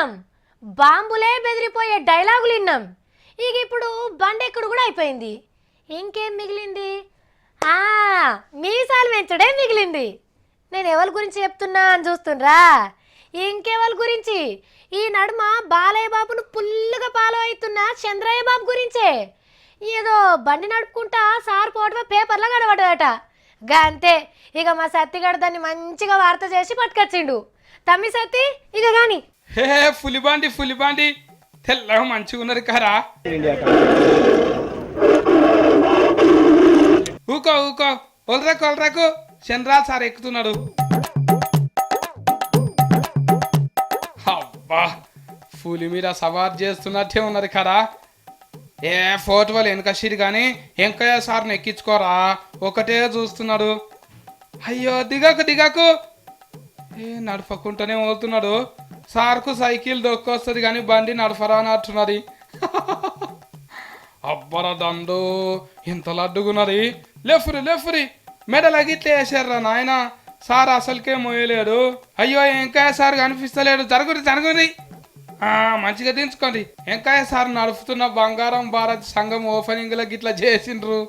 విన్నాం, బాంబులే బెదిరిపోయే డైలాగులు విన్నాం. ఇక ఇప్పుడు బండెక్కుడు కూడా అయిపోయింది. ఇంకేం మిగిలింది? ఆ మీసాలు పెంచడే మిగిలింది. నేను ఎవరి గురించి చెప్తున్నా అని చూస్తుండ్రా? ఇంకెవరి గురించి? ఈ నడుమ బాలయ్య బాబును పుల్లుగా ఫాలో అవుతున్న చంద్రయ్య బాబు గురించే. ఏదో బండి నడుపుకుంటా సార్ పోవటమే పేపర్లో కనబడ్డదట. గా అంతే, ఇక మా సత్తిగడ దాన్ని మంచిగా వార్త చేసి పట్టుకొచ్చిండు. తమ్మి సత్తి, ఇక గాని హే పులిబాండి తెల్లగా మంచిగా ఉన్నారు కారా. ఊకో ఒలరకు చంద్రాల్ సార్ ఎక్కుతున్నాడు. అబ్బా, పులి మీద సవార్ చేస్తున్నట్టే ఉన్నది కదా. ఏ ఫోటో వాళ్ళు వెనకసిరు కానీ వెంకయ్య సార్ని ఎక్కించుకోరా, ఒకటే చూస్తున్నాడు. అయ్యో దిగాకు ఏ నడపకుండానే పోతున్నాడు. సార్కు సైకిల్ దొక్కొస్తుంది కానీ బండి నడపరా అన్నట్టున్నది. అబ్బరా దండు, ఇంత లడ్డుగున్నది. లేఫురి మెడలకి ఇట్లా వేసారా నాయన. సార్ అసలుకే మోయలేడు. అయ్యో వెంకయ్య సార్ కనిపిస్తలేడు. జరుగురి మంచిగా దించుకోండి. వెంకయ్య సార్ నడుపుతున్న బంగారం భారత్ సంఘం ఓపెనింగ్ గిట్లా చేసిండ్రు.